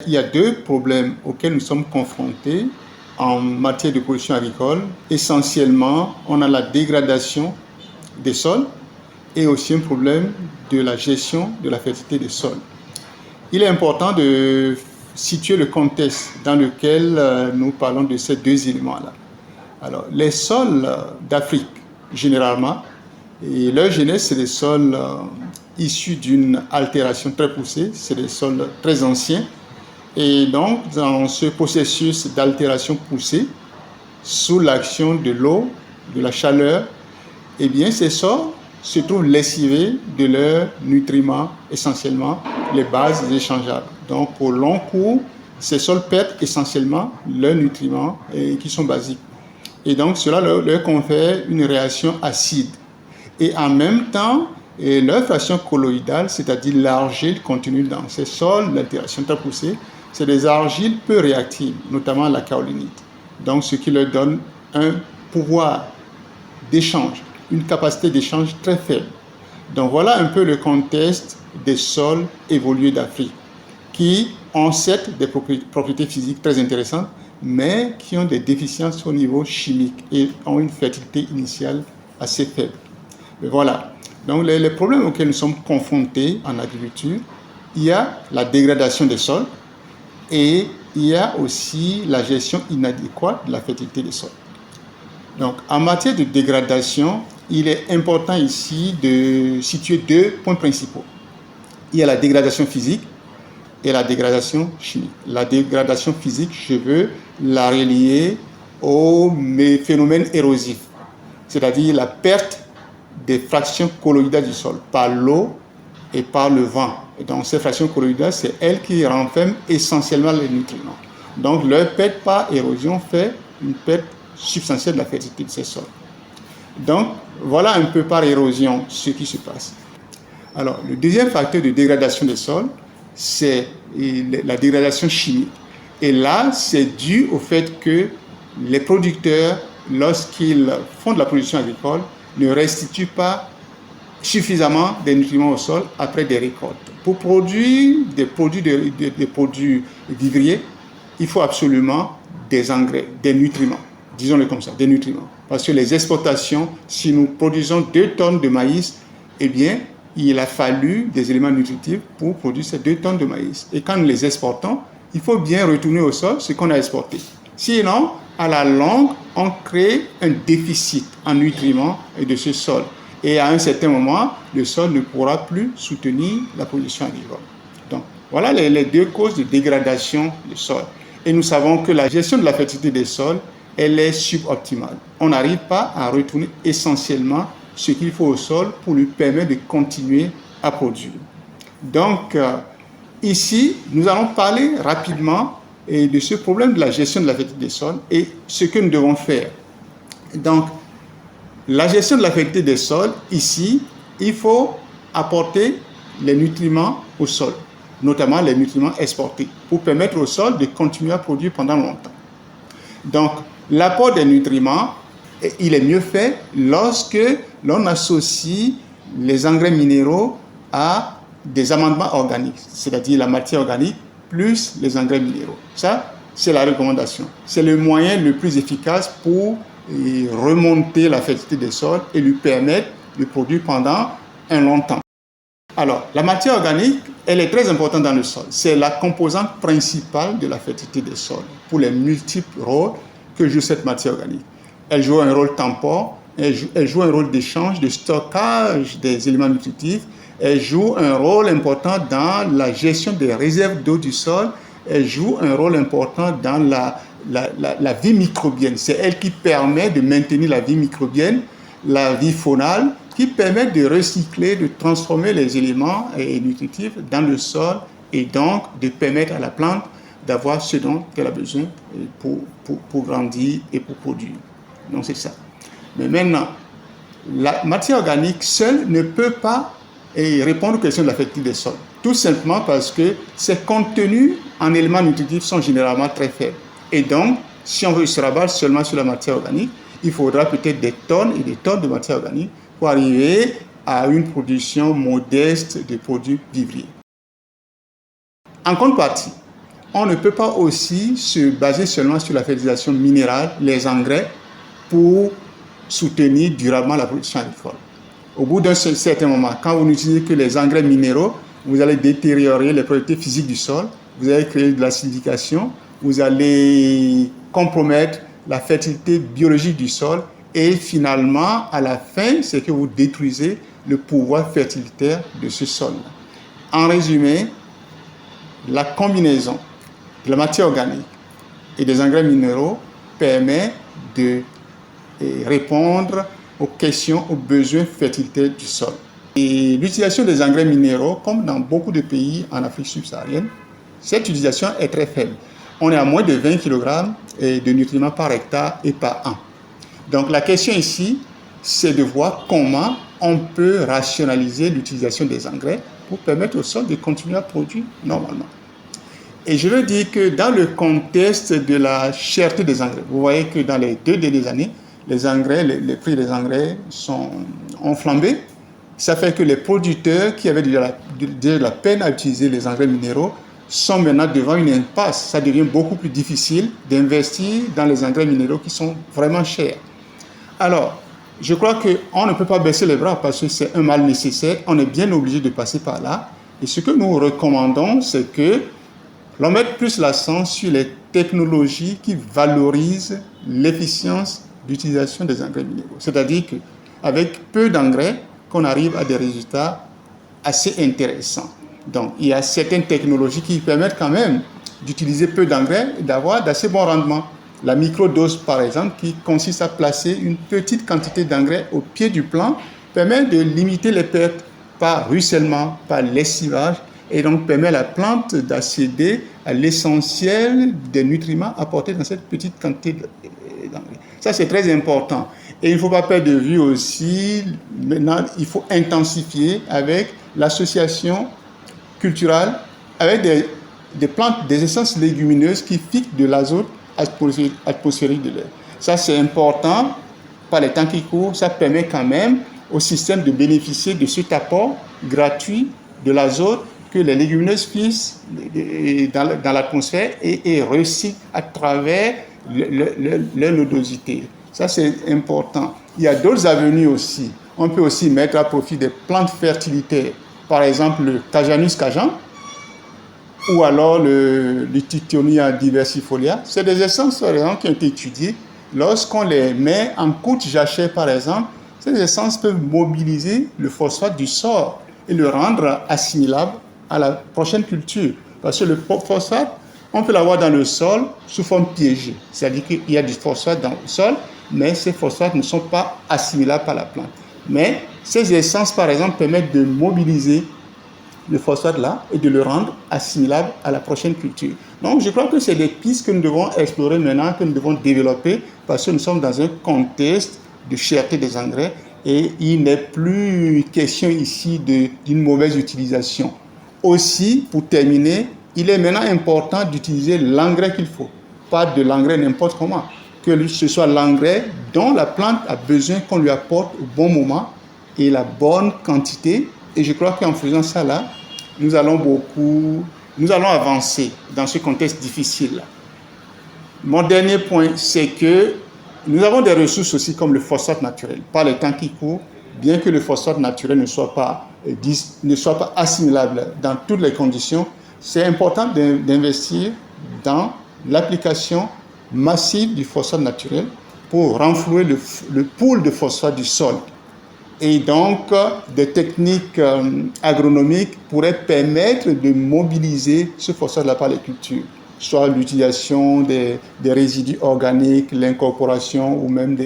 Il y a deux problèmes auxquels nous sommes confrontés en matière de production agricole. Essentiellement, on a la dégradation des sols et aussi un problème de la gestion de la fertilité des sols. Il est important de situer le contexte dans lequel nous parlons de ces deux éléments-là. Alors, les sols d'Afrique, généralement, et leur genèse, c'est des sols issus d'une altération très poussée, c'est des sols très anciens. Et donc, dans ce processus d'altération poussée, sous l'action de l'eau, de la chaleur, eh bien, ces sols se trouvent lessivés de leurs nutriments, essentiellement les bases échangeables. Donc, au long cours, ces sols perdent essentiellement leurs nutriments qui sont basiques. Et donc, cela leur confère une réaction acide. Et en même temps, leur fraction colloïdale, c'est-à-dire l'argile contenue dans ces sols d'altération très poussée, c'est des argiles peu réactives, notamment la kaolinite. Donc, ce qui leur donne un pouvoir d'échange, une capacité d'échange très faible. Donc, voilà un peu le contexte des sols évolués d'Afrique, qui ont certes des propriétés physiques très intéressantes, mais qui ont des déficiences au niveau chimique et ont une fertilité initiale assez faible. Et voilà. Donc, les problèmes auxquels nous sommes confrontés en agriculture, il y a la dégradation des sols et il y a aussi la gestion inadéquate de la fertilité des sols. Donc, en matière de dégradation, il est important ici de situer deux points principaux. Il y a la dégradation physique et la dégradation chimique. La dégradation physique, je veux la relier aux phénomènes érosifs, c'est-à-dire la perte des fractions colloïdales du sol par l'eau et par le vent. Et donc, ces fractions colloïdales, c'est elles qui renferment essentiellement les nutriments. Donc, leur perte par érosion fait une perte substantielle de la fertilité de ces sols. Donc, voilà un peu par érosion ce qui se passe. Alors, le deuxième facteur de dégradation des sols, c'est la dégradation chimique. Et là, c'est dû au fait que les producteurs, lorsqu'ils font de la production agricole, ne restituent pas suffisamment de nutriments au sol après des récoltes. Pour produire des produits vivriers, il faut absolument des engrais, des nutriments, disons-le comme ça, des nutriments. Parce que les exportations, si nous produisons 2 tonnes de maïs, eh bien, il a fallu des éléments nutritifs pour produire ces 2 tonnes de maïs. Et quand nous les exportons, il faut bien retourner au sol ce qu'on a exporté. Sinon, à la longue, on crée un déficit en nutriments et de ce sol. Et à un certain moment, le sol ne pourra plus soutenir la production agricole. Donc, voilà les deux causes de dégradation du sol. Et nous savons que la gestion de la fertilité des sols, elle est suboptimale. On n'arrive pas à retourner essentiellement ce qu'il faut au sol pour lui permettre de continuer à produire. Donc, ici, nous allons parler rapidement de ce problème de la gestion de la fertilité des sols et ce que nous devons faire. Donc, la gestion de la fertilité des sols, ici, il faut apporter les nutriments au sol, notamment les nutriments exportés, pour permettre au sol de continuer à produire pendant longtemps. Donc, l'apport des nutriments, il est mieux fait lorsque l'on associe les engrais minéraux à des amendements organiques, c'est-à-dire la matière organique plus les engrais minéraux. Ça, c'est la recommandation. C'est le moyen le plus efficace pour remonter la fertilité des sols et lui permettre de produire pendant un long temps. Alors, la matière organique, elle est très importante dans le sol. C'est la composante principale de la fertilité des sols pour les multiples rôles que joue cette matière organique. Elle joue un rôle tampon, elle joue un rôle d'échange, de stockage des éléments nutritifs, elle joue un rôle important dans la gestion des réserves d'eau du sol, elle joue un rôle important dans la vie microbienne. C'est elle qui permet de maintenir la vie microbienne, la vie faunale, qui permet de recycler, de transformer les éléments nutritifs dans le sol et donc de permettre à la plante d'avoir ce dont elle a besoin pour grandir et pour produire. Donc c'est ça. Mais maintenant, la matière organique seule ne peut pas répondre aux questions de la fertilité des sols. Tout simplement parce que ses contenus en éléments nutritifs sont généralement très faibles. Et donc, si on veut se rabattre seulement sur la matière organique, il faudra peut-être des tonnes et des tonnes de matière organique pour arriver à une production modeste de produits vivriers. En contrepartie, on ne peut pas aussi se baser seulement sur la fertilisation minérale, les engrais, pour soutenir durablement la production agricole. Au bout d'un certain moment, quand vous n'utilisez que les engrais minéraux, vous allez détériorer les propriétés physiques du sol, vous allez créer de l'acidification, vous allez compromettre la fertilité biologique du sol et finalement, à la fin, c'est que vous détruisez le pouvoir fertilitaire de ce sol. En résumé, la combinaison de la matière organique et des engrais minéraux permet de répondre aux questions, aux besoins fertilitaires du sol. Et l'utilisation des engrais minéraux, comme dans beaucoup de pays en Afrique subsaharienne, cette utilisation est très faible. On est à moins de 20 kg de nutriments par hectare et par an. Donc la question ici, c'est de voir comment on peut rationaliser l'utilisation des engrais pour permettre au sol de continuer à produire normalement. Et je veux dire que dans le contexte de la cherté des engrais, vous voyez que dans les 2 dernières années, les engrais, les prix des engrais ont flambé. Ça fait que les producteurs qui avaient déjà la peine à utiliser les engrais minéraux sont maintenant devant une impasse. Ça devient beaucoup plus difficile d'investir dans les engrais minéraux qui sont vraiment chers. Alors, je crois qu'on ne peut pas baisser les bras parce que c'est un mal nécessaire. On est bien obligé de passer par là. Et ce que nous recommandons, c'est que l'on mette plus l'accent sur les technologies qui valorisent l'efficience d'utilisation des engrais minéraux. C'est-à-dire qu'avec peu d'engrais, qu'on arrive à des résultats assez intéressants. Donc, il y a certaines technologies qui permettent quand même d'utiliser peu d'engrais et d'avoir d'assez bons rendements. La microdose, par exemple, qui consiste à placer une petite quantité d'engrais au pied du plant, permet de limiter les pertes par ruissellement, par lessivage, et donc permet à la plante d'accéder à l'essentiel des nutriments apportés dans cette petite quantité d'engrais. Ça, c'est très important. Et il ne faut pas perdre de vue aussi, maintenant, il faut intensifier avec l'association culturelle, avec des plantes, des essences légumineuses qui fixent de l'azote atmosphérique de l'air. Ça, c'est important. Par les temps qui courent, ça permet quand même au système de bénéficier de cet apport gratuit de l'azote que les légumineuses fixent dans l'atmosphère et recyclent à travers leur nodosité. Ça, c'est important. Il y a d'autres avenues aussi. On peut aussi mettre à profit des plantes fertilitaires. Par exemple, le Cajanus cajan ou alors le Tithonia diversifolia. C'est des essences, par exemple, qui ont été étudiées. Lorsqu'on les met en couche jachère, par exemple, ces essences peuvent mobiliser le phosphate du sol et le rendre assimilable à la prochaine culture. Parce que le phosphate, on peut l'avoir dans le sol sous forme piégée. C'est-à-dire qu'il y a du phosphate dans le sol, mais ces phosphates ne sont pas assimilables par la plante. Mais ces essences, par exemple, permettent de mobiliser le phosphate-là et de le rendre assimilable à la prochaine culture. Donc, je crois que c'est des pistes que nous devons explorer maintenant, que nous devons développer, parce que nous sommes dans un contexte de cherté des engrais et il n'est plus question ici d'une mauvaise utilisation. Aussi, pour terminer, il est maintenant important d'utiliser l'engrais qu'il faut, pas de l'engrais n'importe comment. Que ce soit l'engrais dont la plante a besoin qu'on lui apporte au bon moment et la bonne quantité. Et je crois qu'en faisant ça là, nous allons avancer dans ce contexte difficile. Mon dernier point, c'est que nous avons des ressources aussi comme le phosphate naturel. Par le temps qui court, bien que le phosphate naturel ne soit pas assimilable dans toutes les conditions, c'est important d'investir dans l'application massive du phosphate naturel pour renflouer le pool de phosphate du sol. Et donc, des techniques agronomiques pourraient permettre de mobiliser ce phosphate-là par les cultures, soit l'utilisation des résidus organiques, l'incorporation ou même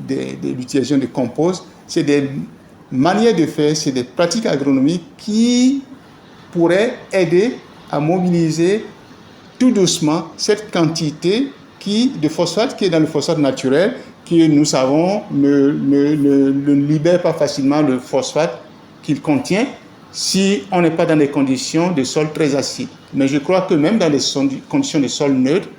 l'utilisation de compost. C'est des manières de faire, c'est des pratiques agronomiques qui pourraient aider à mobiliser tout doucement cette quantité de phosphate qui est dans le phosphate naturel, qui, nous savons, ne libère pas facilement le phosphate qu'il contient si on n'est pas dans des conditions de sol très acides. Mais je crois que même dans les conditions de sol neutre,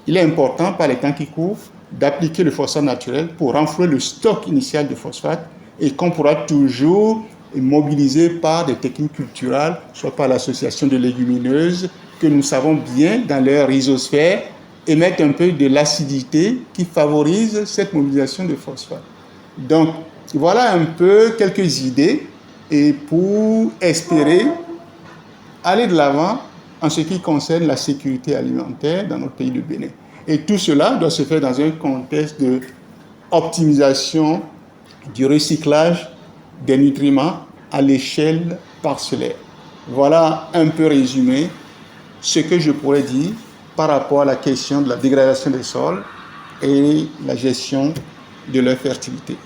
il est important, par les temps qui courent, d'appliquer le phosphate naturel pour renflouer le stock initial de phosphate et qu'on pourra toujours mobiliser par des techniques culturelles, soit par l'association de légumineuses que nous savons bien dans leur rhizosphère émettent un peu de l'acidité qui favorise cette mobilisation de phosphate. Donc, voilà un peu quelques idées et pour espérer aller de l'avant en ce qui concerne la sécurité alimentaire dans notre pays de Bénin. Et tout cela doit se faire dans un contexte de optimisation du recyclage des nutriments à l'échelle parcellaire. Voilà un peu résumé ce que je pourrais dire par rapport à la question de la dégradation des sols et la gestion de leur fertilité.